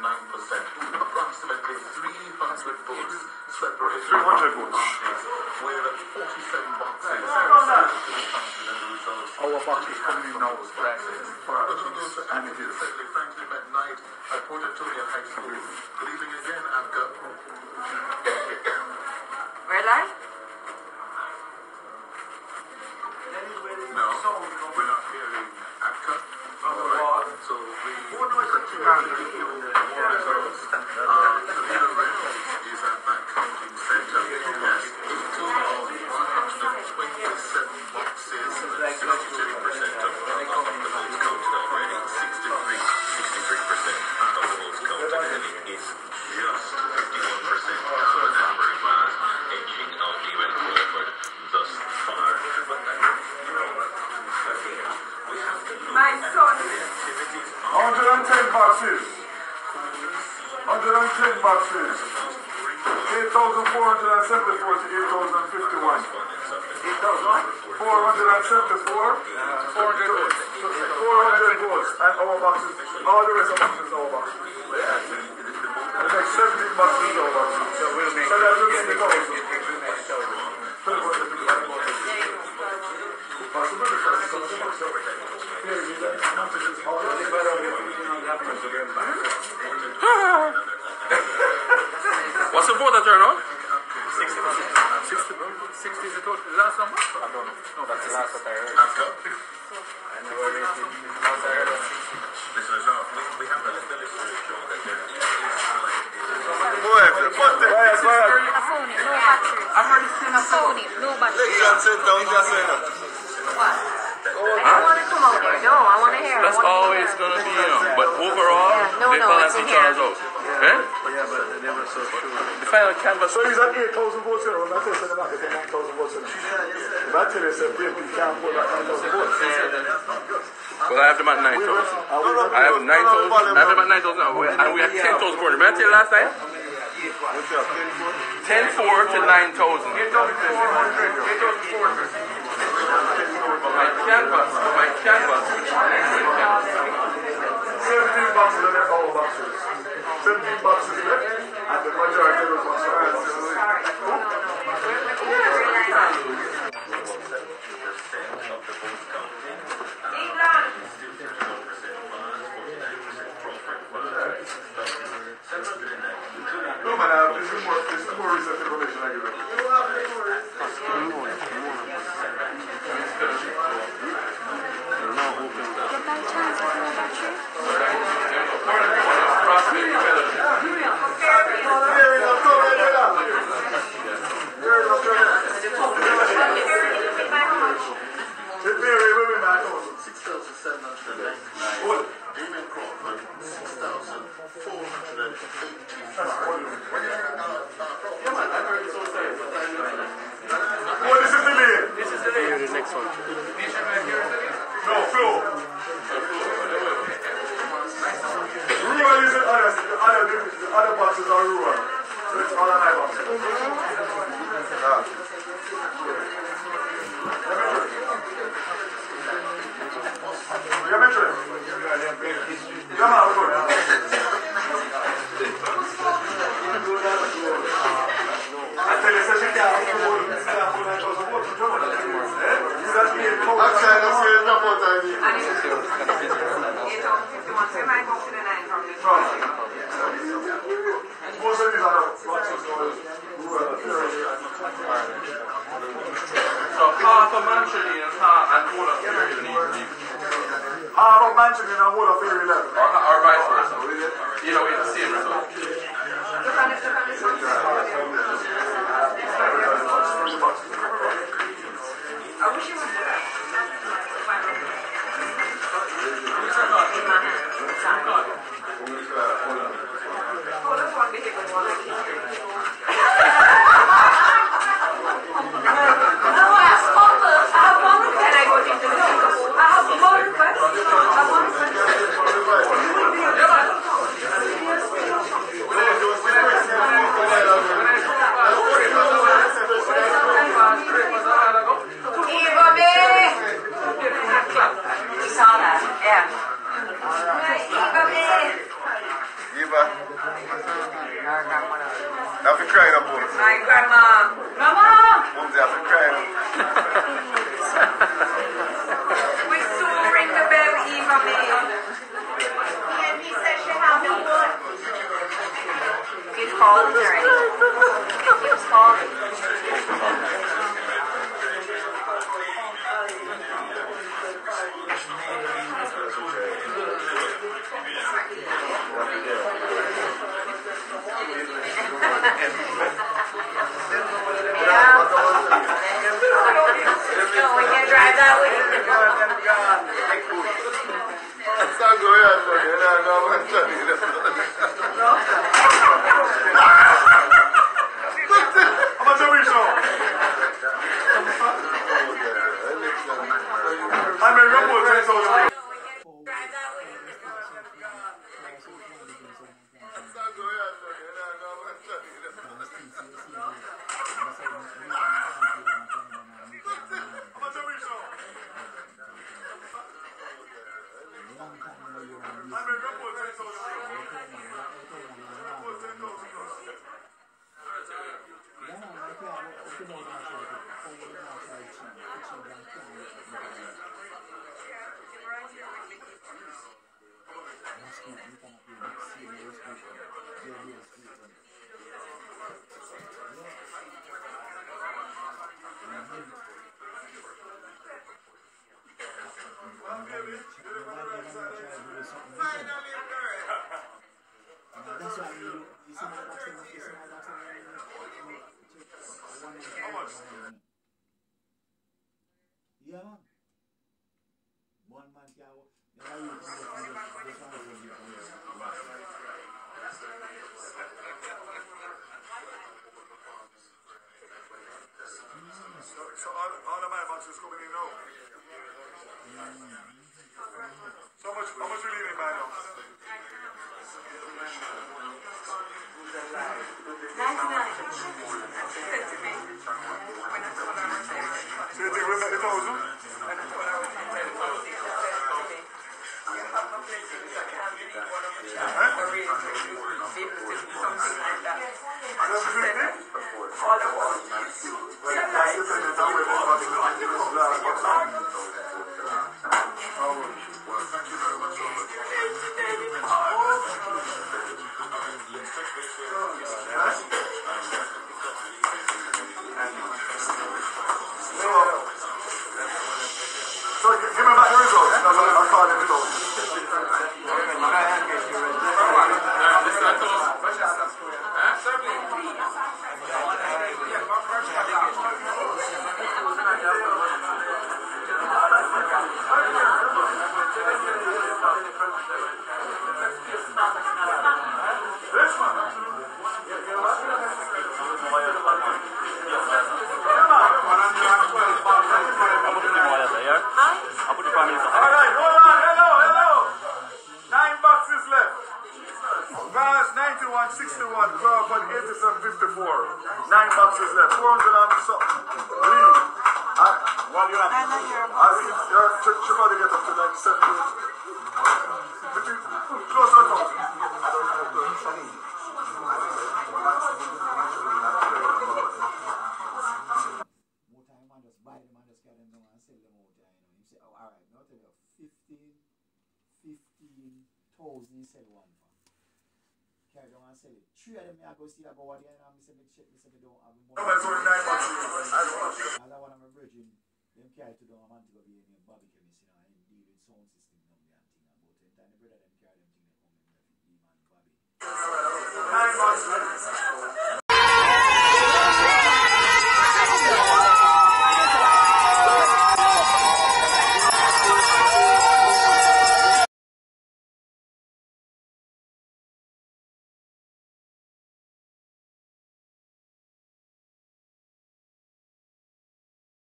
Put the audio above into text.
Approximately 300 votes separated 300 votes. with 47 boxes. Our box is coming in now, right? And it is. Frankly, at night at Port Antonio High School. Good evening again, Abka. Red light? No, we're not hearing Abka. So we continue with the results. The leader is at that counting center. Yes, 18 of 127 boxes, 63% of the votes counted already. 63% of the votes counted, and it is just 51% down and Burman edging out even Crawford thus far. But we have to look My son. 110 boxes. 110 boxes. 8,474 to 8,051. 474. 400 votes. And our boxes, all the rest of the boxes are our boxes. The next 17 boxes are our boxes. So that will be the boxes. What's the vote turnout? 60. 60 is the total. The last number? I don't know. No, that's the last that I heard. I never read it. Listeners, we have a little show that there is A phone, no batteries. I heard it's A phone, no batteries. What? I don't want to come out there. No, I want to hear. That's always going to be, but overall, Yeah, they balance it's in each other's here. out. Eh? Yeah, but they never so sure. The final canvas. So he's at 8,000 votes here. When I say they're not getting 9,000 votes here. If I tell you, say, we can't vote at 9,000 votes. Well, I have them at 9,000. I have 9,000. I have them at 9,000 now. And we had 10,000 for them. Remember I tell you last time? 10,400 to 9,000. 8,400. My canvas. 17 boxes are there, all boxes. 17 boxes left, and the majority of those boxes are no, man, this is more recent information I give you. Other boxes are rural, so it's all an eye box. Most of these are boxes rural. So half a mansion and half and whole of area need. Half of mansion and a whole of area left. Or vice versa. Either way, it's the same result. I wish you would do that. Oh, that's one big one. I have one request. 10,000. So all of my boxes coming in now. So how much we leaving by now? 99. So you think we make 1,000? So give me back the results. I'll call them results. Alright, hold on, hello. 9 boxes left. Vaz 91, 61, Crawford 87, 54. 9 boxes left. 400 and something. Leave. What do you have? I think should probably get up to like 70. Close to 1,000. Sell one for. Carry down and sell it. 3 of them I go see I go what the end and me check me say me don't have money. As I want my virgin, them carry to down a man to go be in Barbecue me see now and deal with sound system and thing about it. And the brother them